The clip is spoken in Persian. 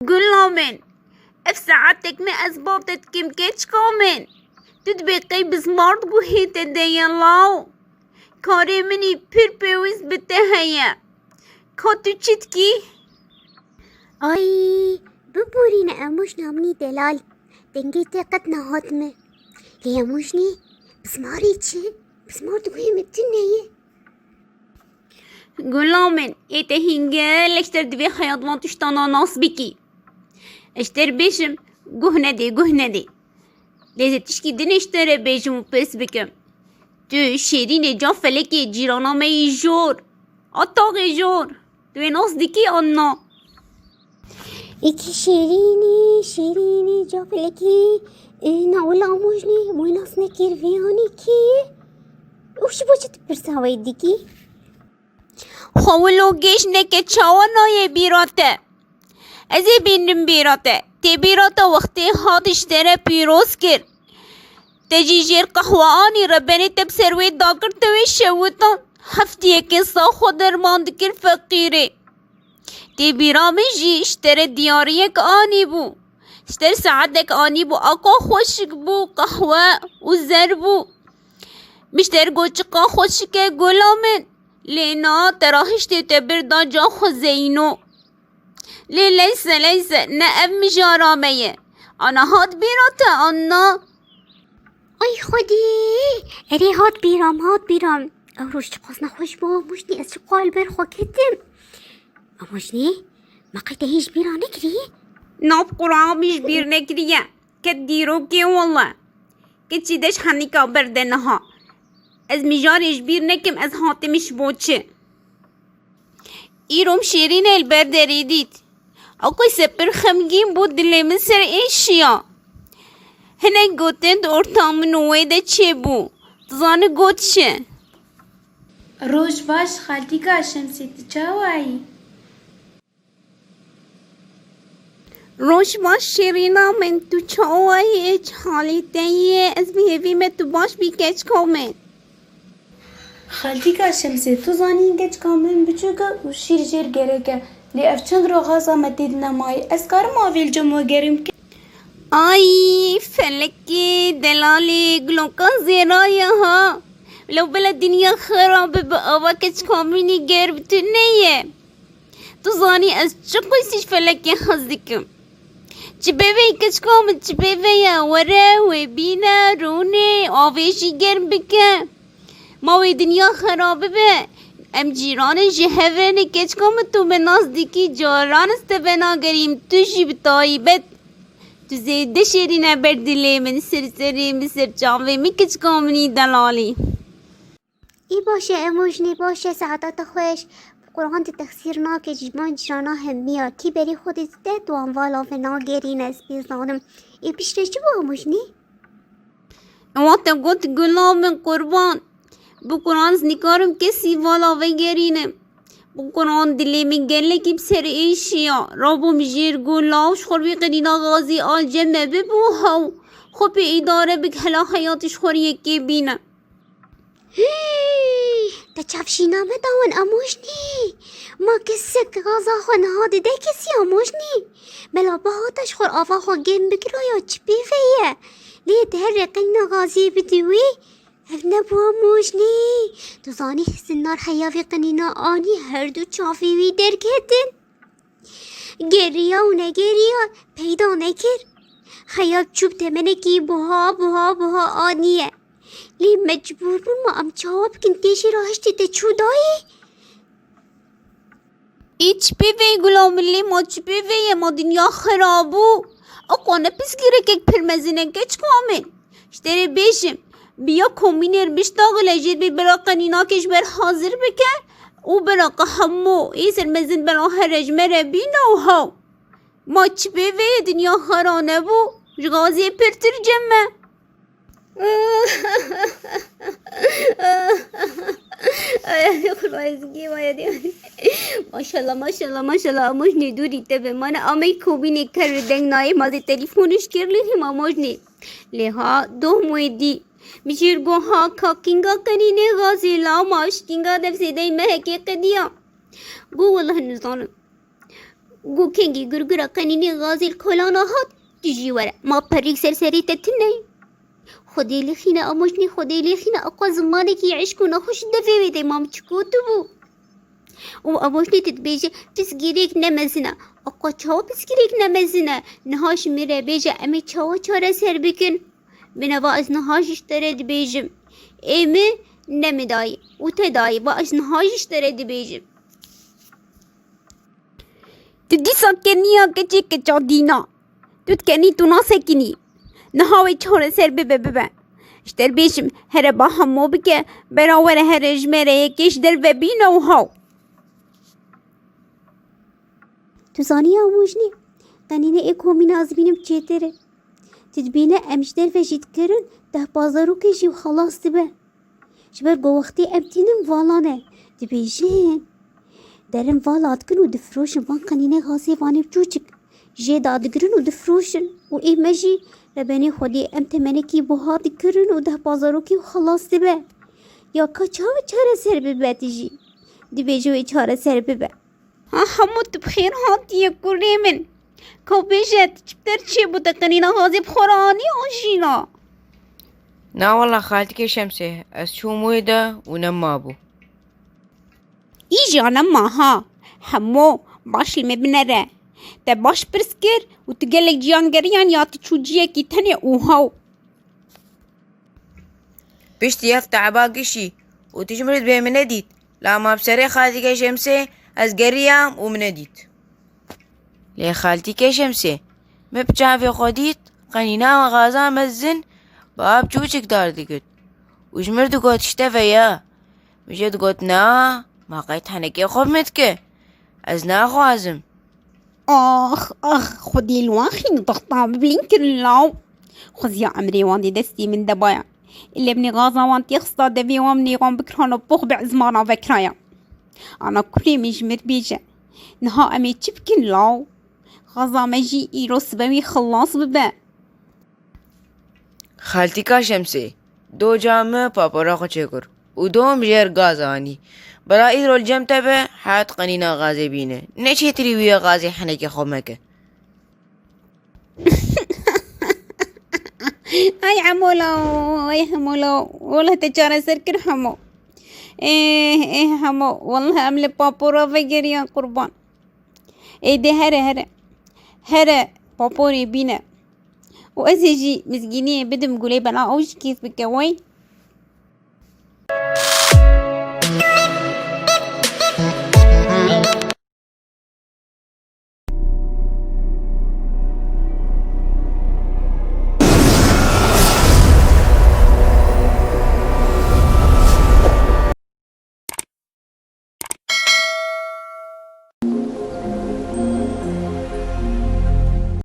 قول من اف ساعتك ما اثبتت كم كيتش كومن تدبقي بسمارت قوهي تدي الله کاری منی پر پیوست بته هیا کاتو چتکی آی ببورین اموش نامنی دلال دنگی تقت نهات me لی اموش نی بسماری چی بسمار دوی متنیه قول ایت هنگل اشتر دوی خیاطوان تشتانا ناس بکی اشتر بیشم گه ندی لیزه تشکی دن اشتر بیشم و پس بکم تو شیرین جا فلکی جیرانا می جور اتاق جور دوی ناس دیکی آنا ایکی شیرینی جا فلکی ناولا اموش نی مویناس نکر ویانی کیه اوش باچت پرساوی دیکی خوالو گیش نکه چاوانای بیراته ازی بینم بیراته تی بیراته وقتی هاتش تره پیروز کرد تجیجیر قهوانی ربنی تب سروی داکر توی شوتان هفتیه که سا خودر ماندکر فقیره تی بیرامه جی اشتر دیاریه که آنی بو اشتر ساعتك آنی بو اقا خوشک بو قهوه و زر بو بشتر گوچقا خوشکه گلامن لینا تراهشتی تبردا جا خوزینو لیسه نه اب مجارامه انا هات بیراته انا ای خودی اری هات بیرام روش چقاس نخوش با اموش نی از چقال برخوا کتم اموش نی مقیده هیچ بیرا نکری ناب قرآمش بیر نکریه که دیرو که والله که چیدش حنیکا بردنه ها از میجارش بیر نکم از حاتمش بوچه ایروم شیرین البر دریدید اقای سپر خمگین بود دلیم سر ایشیا هنه گوتن دورتام نویده چه بو تزانه گوت شه روش باش خالتي کا شمسی تچاوایی روش باش شیرینا من تو چاوایی اچ حالی تاییه از بیهوی من تو باش بی کچ کومن خالتي کا شمسی تو زانی گچ کامن بچوکا و شیر جیر گرکه لی افچند رو غازا مدید نمای از کارم آویل جمع گریم که آی فلکی دلالی گلوکان زیرای ها لو بلا دنیا خرابه با آوا کچ کامینی گر بتو نیه تو زانی از چه قیسیش فلکی خزدکم چه بیوی کچ کامن چه بیوی وره و بینا رونه آویشی گرم بکه ماوی دنیا خرابه به ام جیران جهورن کچ کامن تو به نزدیکی جاران است بنا گریم توشی بتایی بد تو زیده شیرینه بردلی من سرسری مسر جاوی می کچ کامنی دلالی ای باشه اموش نی باشه سعادت خوش قرآن تخسیر ناکه جیبان جرانا هم میاد کی بری خودت ده تو انوالا و ناگرین از بیزانم ای پیشتر چی با اموش نی؟ وقت گوت گلام قربان بو قرآن نکارم کسی والا و گرینم بو قرآن دلی می گله کی بسر ایشیا رابو مجیر گلاوش خوربی قرینا غازی آل جمع ببو هاو خوب اداره بک هلا حیاتش خوریه کی بینم تا چفشینامه داون اموش نی ما کسک غازا خو نهاده ده کسی اموش نی بلا بهاتش خور آفا خو گم بگیرو یا چی بیفیه لیه ده رقینا غازی بدوی اف نبو اموش نی تو زانی سنار حیافی قنینا آنی هر دو چافی وی در کتن گریا و نگریا پیدا نکر خیاب چوب تمنه کی بوها آنیه لی مجبور بود ما ام جواب کنتیشی راهشتی ده چو دایی ایچ بیوی گلام لی ما چی بیوی ما دنیا خرابو اقا نپس گیره که پرمزینه گچ کامن اشتری بیشم بیا کمینر بشتاغل اجیر بی برا قنینا کش بر حاضر بکن او برا قهمو ایسر مزین برا هرج مره بینو هاو ما چی بیوی دنیا خرانه بو جغازی پرتر جمعه ماشاءالله مجنی دوری تبه من آمی خوبی نکر دنگ نای مازی تلیفونش کرلی هم مجنی لیها دو مویدی میشیر گو ها کاکینگا کنینه غازی لا ماش کینگا دف سیده محکی قدیا گو والله نزانم قو كنجي قرقرة قنيني غازي الكولانا هات تجي ورا ما بريك سرسري تتني خدي لي خينا أموشني خدي لي خينا أقوى زمانك يعيشكو نخش دفي بيدي مام تشكوتبو وأموشني تتبيجي تسجيريك نمزنا أقوى چاو بسجيريك نمزنا نهاش ميرا بيجا أمي چاو چارا سر بكن بنوا از نهاش اشتري دبيجم إيمي نمداي وتداي وأز نهاش اشتري دبيجم تدي ساكنيا كتشي كتشادينا تتكني تناسكني نهاوي چهار سر ببببا اشتر بيشم هربا همو بك براور هرج مريكش در وبينا وهاو تزاني أموشني قنينة إيكو من أزبينم چيتره تدبينه أمشتر وجيت كرن ده بازارو كيشي وخلاص تبه شبر قو وقتي أبتينم والانه دبيجين درم والات كن ودفروشن وان قنينة غاسي واني بچوچك جي دادگرن ودفروشن و إيمجي ربني خودي أم تمنكي بوهاد كرن وده بازارو كي وخلاص تبه يا كچاو چهر سر ببه تجي دبيجو چهر سر ببه هموت بخير هاتي يا كريمن كوبيجت جبتر شي بتقنينا غازي بخوراني هاشينا نا والله خالتك يا شمسة أشو مويدة ونمابو إيجي أنا معها همو باش المبنرة تباش برسكر وتقلك جيانجريان ياتي تشوجيه كي تاني اوهاو بشتي يفتع باقشي وتجمرد بيه منديت لا ما بسري خالتك يا شمسة أزقريام ومنديت ليه خالتك يا شمسة ما بتشافي خديت قنينا وغازا مزن باب جوجك دار دقت وجمرد قوت اشتفيا مجد قوت نا ما قيت حنكي خبمتك أزنا خوازم آخ خدي الواخي نضغطها ببلينكر اللاو خذ يا أمري واندي دستي من دبايا اللي ابني غازا وانتي يخصدا دبي وامني غام بكرانا بوخ بعزمانا بكرايا أنا كلي مجمر بيجا نها أمي تشبكن لاو غازا مجي إيروس بمي خلاص ببا خالتك يا شمسة دو جام بابورا خوشكر ودوم جير غازاني برا إذرو الجم تبع حات قنينا غازي بينا نيش تريويا غازي حنكي خمك أي حمولو والله تجارة سركر حمو إيه حمو والله أملي بابورا فجر يا قربان إيه دي هره بابوري بينا وأزيجي مسجينية بدم قولي بلا أوش كيس بكوي